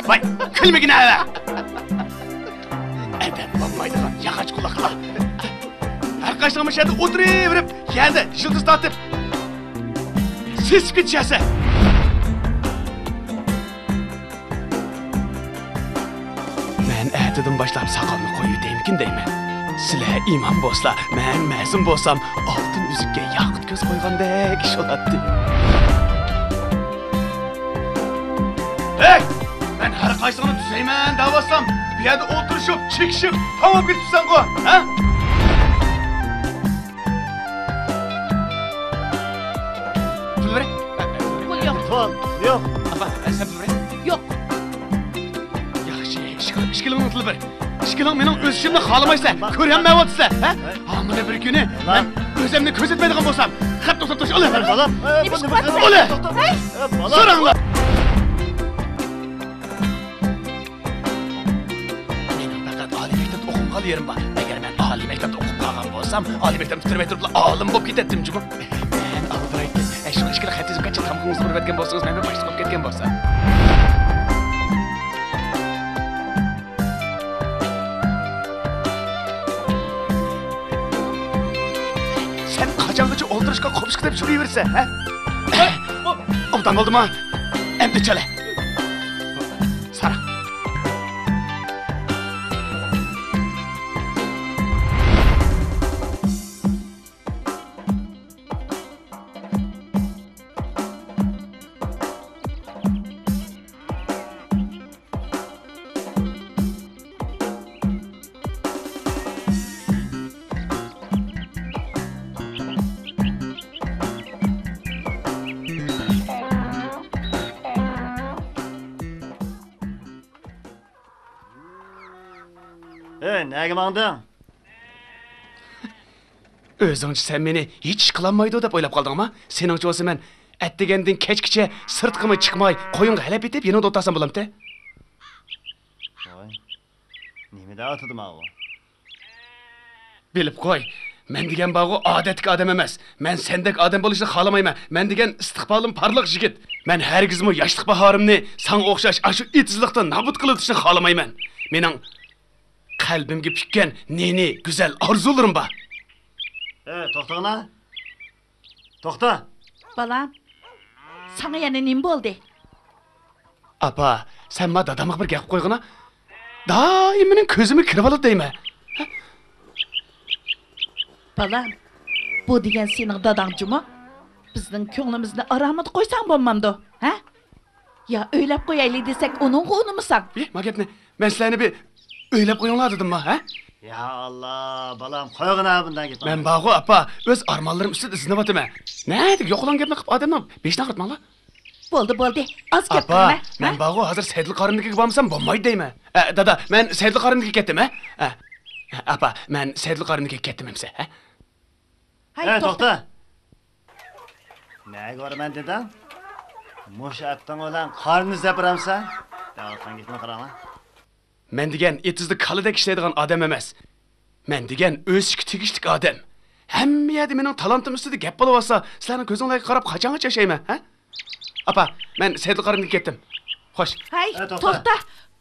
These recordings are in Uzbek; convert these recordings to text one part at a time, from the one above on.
Vay, külmegin hala. Edem olmaydıgan yağaç kulakla. Her kaçtığımız şeyde oturup geldi, yıldız tatıp. Siz gideceğse. Ben erteden başlayıp sakalını koyu deyimkin deymen. Sizler iman bolsa, men mezun bolsam, altın üzükке yakıt göz koygandek iş olattı. Hey! Ben her kaysağını düzeymen davasam, bir yerde oturuşup, çıkışıp, tamam gitmişsen ko, ha? Pul ver. Pul yok. Pul yok. Apa, sen pul ver. Yok. Yaxşı, işkilim unutulur bir. İşkilim benim öz işimni xalamaysa, ko'rganman o'tsa, ha? Amına bir kuni men o'zimni ko'rsatmaydigan bo'lsam, xat to'xtatish ola. Balam. Ne biçim baksana? Ola. Balam. So'ranglar. Mening faqat oliy maktabda o'qigan yerim bor. Agar men oliy maktabda o'qib qolgan bo'lsam, oliy maktabni bitirmay turib olim bo'lib ketdim jugum. Men aldiraydim. Shu ishkil xatingizni qancha tamqingizni qilib ketgan bo'lsangiz, men boshqa qilib ketgan bo'lsam. Qachongacha o'ldirishga qo'pishqa deb yuraversa, ha? Obdan bo'ldimi? Endi chala. Sara. Nega mandın? Özüngçe sen meni hiç qılanmaydı dep o'ylab qolding ama seningcha bo'lsa men atdegandin kechgacha sirtqimi chiqmay qo'yinga halab etib yanada o'tarsam bo'lamdi. Voy. Nimada atdim o? Bilib qo'y. Men degan bog'u odatga odam emas. Men sendek odam bo'lishni xolamayman. Men degan istiqbolim porliq yigit. Men hargizmi yoshlik bahorimni sen o'xshash ashu itsizlikdan nobud qilishni xolamayman. Mening qalbimga pikkan neni go'zal orzularim bor. To'xtag'ina. To'xta. Balam, sana yana nim bo'ldi? Apa, sen ma dadamga bir gap qo'yg'ina. Doim mening ko'zimga kirib oladi deyman. Balam, bu degan sening dadangchimi? Bizning ko'nglimizni aramida qo'ysang bo'lmamdi, ha? Ya o'ylab qo'yaylik desak, uning unimisan? Ma gapni men sizlarni bir o'ylab qo'yinglar dedim-mi, ha? Ya Allah, balam, qo'yg'ina bundan git. Men bog'u apa, o'z armonlarim ustida izlanyapman. Nima deb yo'qolgan gapni qilib odamni 5 naqirtmanglar. Bo'ldi. Az gap Apa, qilma. men bog'u hozir Saidli qarindikiga bormasam bo'lmaydi deyman. Dada, men Saidli qarindikiga ketdim, ha? Apa, men Saidli qarindikiga ketdim emsa, ha? Hay, to'xta. Nega boraman dedim? Mush atdan olan qarni zapiramsan? Dalqan gitma qarama. Men degan etizli kalidek ishlaydigan odam emas. Men degan o'zga tegishlik odam. Hamma yerda mening talantim ustida gap bo'lib olsa, sizlarning ko'zingizga qarab qachongacha yashayman, ha? Apa, men Saidli qarindikiga ketdim. Xo'sh. Hay, to'xta.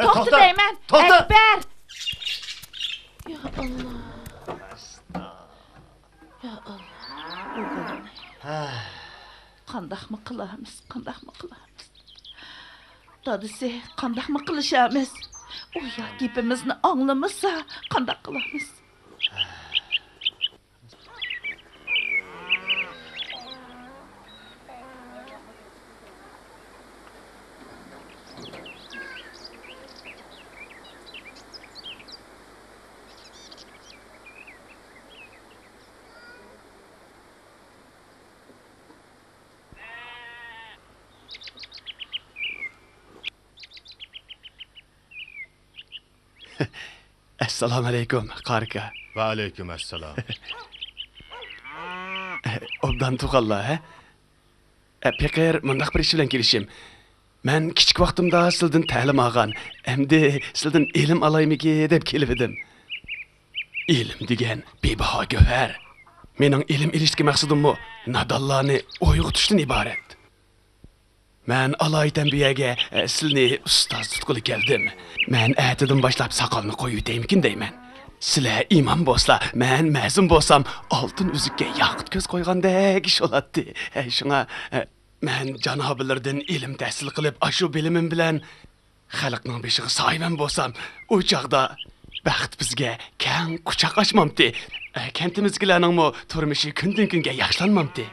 To'xta deyman. To'xta. Akbar. Ya Allah. Ya Allah. Qandaqmi qilamiz? Dadisi, qandaqmi qilishamiz? O ya gapimizni anglamasa, qandaq qilamiz? Assalomu alaykum, qarika. Va alaykum assalom. Obdan tuqalla, ha? Pekir mundaq bir ish bilan kelishim. Men kichik vaqtimda sizdan ta'lim olgan, endi sizdan ilm olaymiki deb kelib edim. Ilm degan bebaho gavhar. Mening ilm ilishga maqsadim bu, nadonlarni uyg'otishdan iborat. Men alaydan biyaga sizni ustoz tutquli keldim. Men atidan boshlab soqolni qo'yib deymikin deyman. Sizlar imom bo'lsa, men ma'zum bo'lsam, oltin uzukka yaqut ko'z qo'ygandek ish bo'ladi. Shunga men janobilardan ilm tahsil qilib, ashu bilimim bilan xalqning beshiga soyman bo'lsam, u chaqda baxt bizga keng quchoq ochmamdi. Kentimizgilarning turmushi kundan kunga yaxshilanmamdi.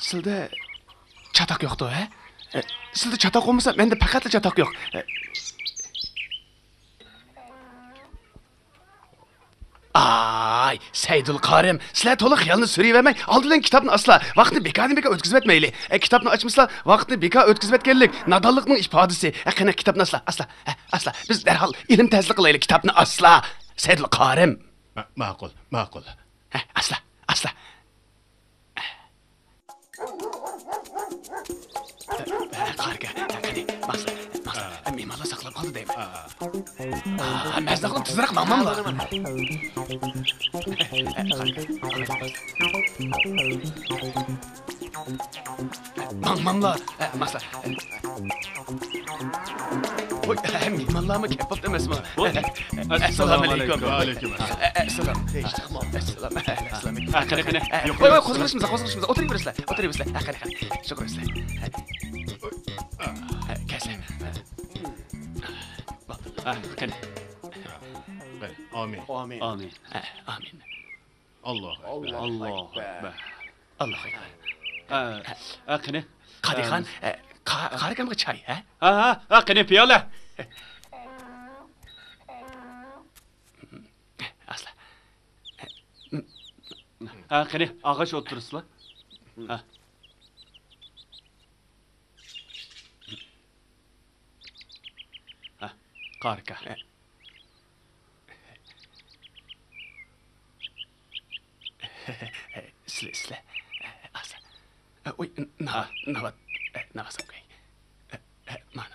Sizda chatoq yo'qdi, ha? Sizda chatoq bo'lmasa, menda faqat chatoq yo'q. Ay, Seydul Karim, sizlar to'liq xiyolni suravermang. Oldindan kitobni asla vaqtni bekordan bekor o'tkazib etmaylik. Kitobni ochmaslar, vaqtni bekor o'tkazib etganlik nodonlikning ifodasi. Qana kitobni asla. Biz darhol ilm tahsil qilaylik, kitobni asla. Seydul Karim. Ma'qul. Asla. Qarga, qani, masla. Mehmonlar saqlab qoldi deyman. Mazda qilib tezroq mangmanglar. Mangmanglar, masla. Oy, mehmonlarmi kelib emasmi? Assalomu alaykum. Va alaykum assalom. Assalom. Qani. Voy, qo'zg'alishimiz. O'tiraveraysizlar. Qani. Shukr sizlar. Kesler. Qani. Amin. Amin. Alloh akbar. Qani. Qadixon, qarikamga choy, ha? Qani piyola. Asla. Qani og'ash o'tirsizlar. Qarka. Sizlar. Asla. Oy, navas o'qay. Mana.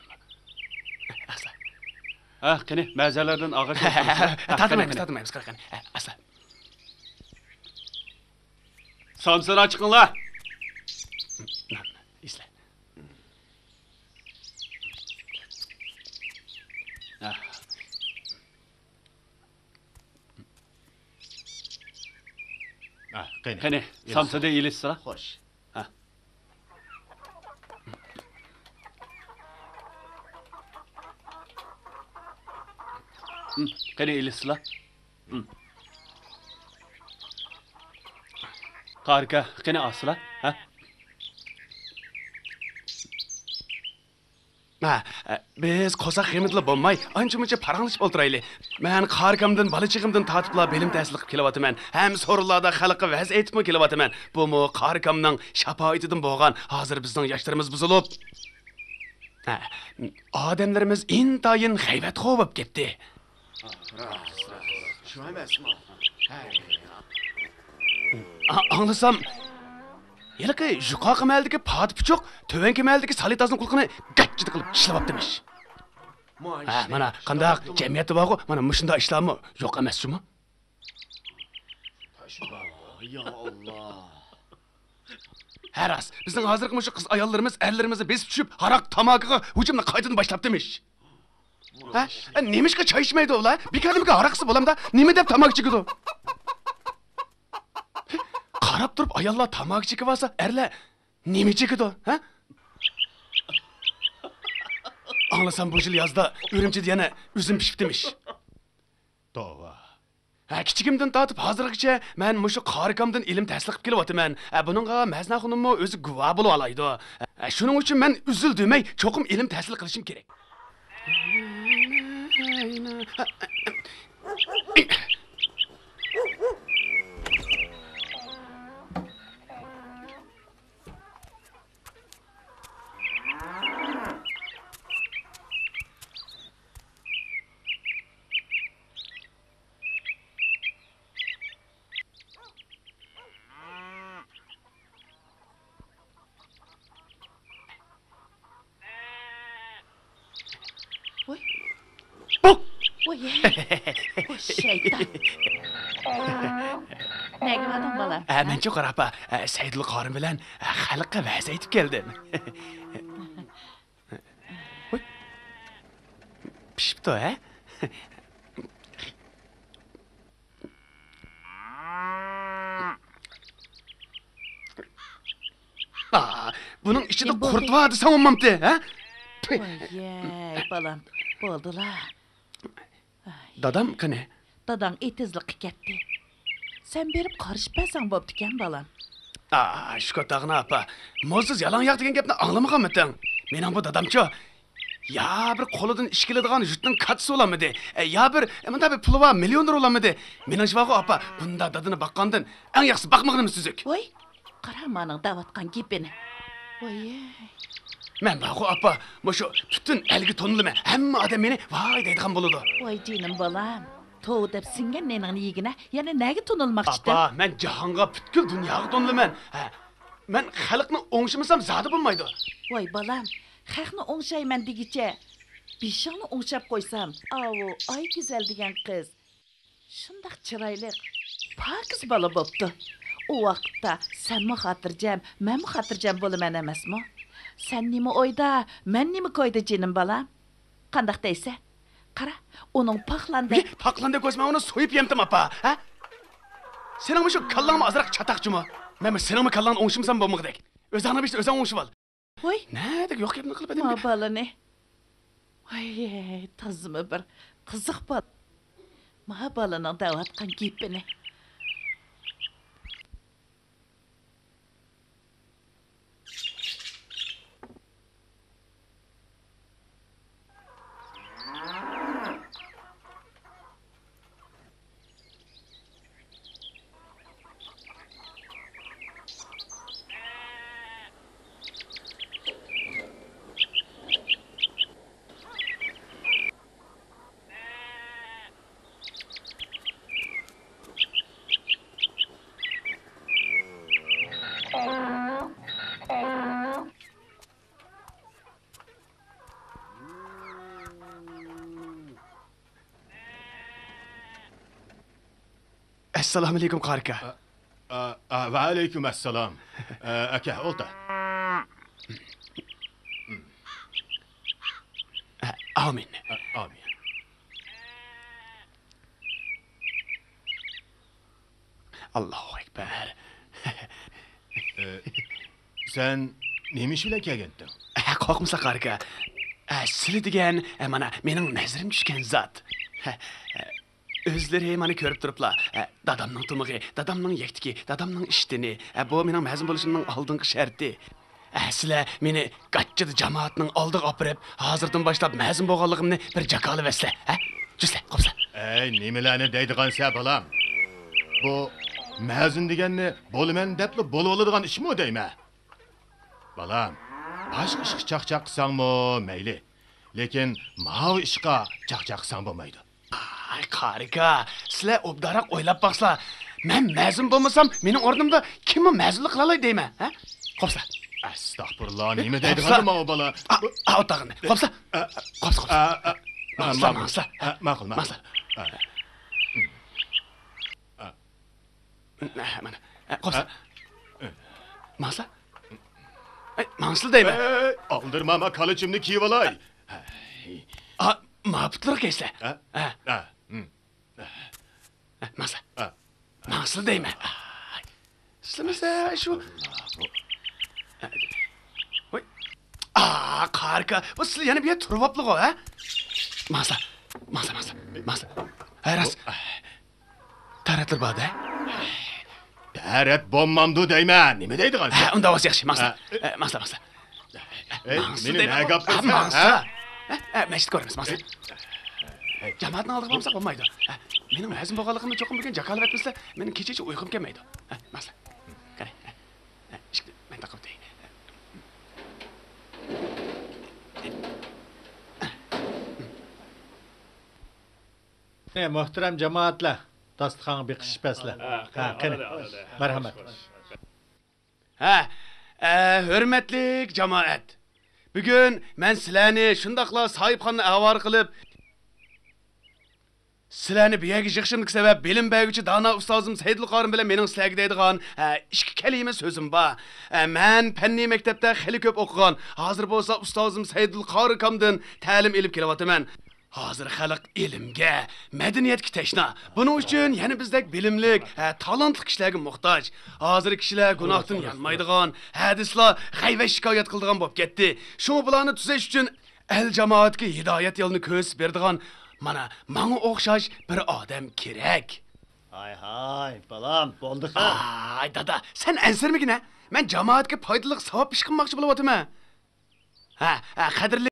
Asla. Qani mazalardan og'ash Tatmaymiz, qarqan. Asla. Sansana chiqinglar. Isla. Qani samsada ilishsizlar. Xo'sh. Qani ilishsizlar. Qarka, qani asla, ha? Biz qo'saq xemitli bo'lmay, ancha-muncha paranglashib o'tiraylik. Men qarkamdan, balachig'imdan tatibla bilim tahsil qilib kelyapman. Ham so'rovlarda xalqqa vaz aytibmi kelyapman. Bu qarkamning shafoatidan bo'lgan, hozir bizning yoshlarimiz buzilib. Odamlarimiz intayin hayvat bo'lib ketdi. Shu emasmi? Anglasam, yalaqi yuqoqi maldagi pot puchuq, tövanki maldagi salitasning qulqini gachchida qilib ishlab demiş. Mana qandaq jamiyatda bor, mana mushunda ishlarmi yo'q emasmi? Ya Allah. Haras, bizning hozirgi mushu qiz ayollarimiz, erlarimizni besib tushib, haraq tamoqiga hujumni qaytadan boshlab demiş. Nemishqa choy ichmaydi ular? Bekadimga haraqsi bo'lamda, nima deb tamoq chekidi? Qarab turib ayollar tamoq chekib olsa, erlar nima chekidi, ha? Anglasam bu yil yozda Urumchida yana uzum pishib demiş. Tova. Kichigimdan tortib hozirgacha men mushu qarikamdan ilm tahsil qilib kelyapman. Buningga Mazna xonimmi o'zi guvoh bo'lib olaydi. Shuning uchun men uzil demay, cho'qim ilm tahsil qilishim kerak. Oy. Bok. Oy. Oy şeytan. Nega vading bolam? Men çok apa, Saydul Qorim bilan xalqqa va'z aytib keldim. Voy. Pishibdi, ha? Bunun içinde kurt vardı sanmamdı, ha? Voy, bolam, bo'ldilar. Dadam qani? Dadang etizliqqa ketdi. Sen berib qarishpasan bo'pti-kan, bolam. Shu kotag'ini apa. Mo'siz yalanyoq degan gapni anglamaganmisan? Mening bu dadamcha ya bir qo'lidan ish keladigan yurtning kattasi bo'lamidi? Ya bir bunda bir puli bor millioner bo'lamidi? Mening shvoqi apa, bunda dadini baqqandan eng yaxshi baqmag'inimiz tuzuk. Voy, qara mening davatgan gapini. Voy. Men baqu apa, mushu butun elgi tonilma. Hamma odam meni voy deydigan bo'ladi. Voy jinim bolam. To'v deb singan neningni yigina, yana nega tunilmoqchidan? Apa, men jahonga butkul dunyoga tonilaman. Men xalqni o'ngshmasam zodi bo'lmaydi. Voy bolam, xalqni o'ngshayman degicha, beshingni o'ngshab qo'ysam, avu, ay go'zal degan qiz. Shundaq chiroyli, pokiz bola bo'pti. O vaqtda senmi xotirjam, menmi xotirjam bo'laman emasmi? Sen nima o'yda, men nima ko'yda jinim bolam? Qandaq deysan? Qara, uning paxlanda. Paxlanda ko'zma uni so'yib yemdim apa, ha? Sening shu kallangni azroq chataqchimi? Men sening kallangni o'ngshimsam bo'lmag'idek. O'zingni bilib o'zing o'ngshib ol. Voy, Nada yo'q gapni qilib edim. ma balani. Voy, tazmi bir qiziq bol. Ma balaning davatgan gapini. Assalomu alaykum qarika. Va alaykum assalom. Aka, o'lta. Amin. Amin. Allohu akbar. Sen nima ish bilan kelganding? Qo'rqmasa qarika. Sizlar degan mana mening nazarim tushgan zot. Özleri meni ko'rib turiblar. Dadamning tumig'i, dadamning yaktiki, dadamning ishtini, bu mening mazmun bo'lishimning oldingi sharti. Sizlar meni qachchida jamoatning oldiga olib, hozirdan boshlab mazmun bo'lganligimni bir jakolib esla, ha? Jusla, qopsa. Nimalarni deydigan sen bolam? Bu mazun deganni bo'laman debli bo'lib oladigan ishmi deyman? Bolam, boshqa ish chaqchaq qilsangmi, mayli. Lekin mav ishqa chaqchaq qilsang bo'lmaydi. Ay qarika, sizlar obdaroq o'ylab baqsizlar. Men mazmun bo'lmasam, mening o'rnimda kimni mazmunlik qila oladi deyman, ha? Qopsa. Astagfirullah, nima deydigan bu bola? O'tag'ini. Qopsa. Qopsa. Maqsa. Ma'qul. Mana. Qopsa. Maqsa. Maqsıl deyman. Aldirma, qalichimni kiyib olay. Ma'butlar keysla. Maqsa. Maqsıl deyman. Sizlar shu Voy. Qarika, bu sizlar yana bu yerda turib oliblar-ku, ha? Maqsa. Hayras. Taratlar bor-da. Tarat bo'lmamdu deyman. Nima deydigan sen? Unda o'zi yaxshi, maqsa. Meni nima gapirsan? Maqsa. Mashit ko'ramiz, maqsa. Jamoatni oldiga borsa bo'lmaydi. Mening mazmun bo'lganligimni cho'qim bilgan jakolib aytmasa, mening kechacha uyqum kelmaydi. Maqsa. Qani. Ishni men taqib dey. Muhtaram jamoatlar, dasturxonga beqishibsizlar. Qani. Marhamat. Hurmatli jamoat. Bugun men sizlarni shundaqla sohibxonni avor qilib Sizlarni bu yerga yig'ishimdagi sabab bilim berguvchi dono ustozim Saidul qorim bilan mening sizlarga deydigan ikki kalima so'zim bor. Men fanniy maktabda xili ko'p o'qigan. Hozir bo'lsa ustozim Saidul qorikamdan ta'lim olib kelyapman. Hozir xalq ilmga, madaniyatga tashna. Buning uchun yana bizdek bilimlik, talantli kishilarga muhtoj. Hozir kishilar gunohdan yanmaydigan, hadislar g'ayva shikoyat qiladigan bo'lib ketdi. Shu bularni tuzash uchun el jamoatga hidoyat yo'lini ko'rsatib beradigan mana menga o'xshash bir odam kerak. Hay, balam, bo'ldi ha. Ay dada, sen ansirmigina? Men jamoatga foydali savob ish qilmoqchi bo'lyapman. Ha, qadrli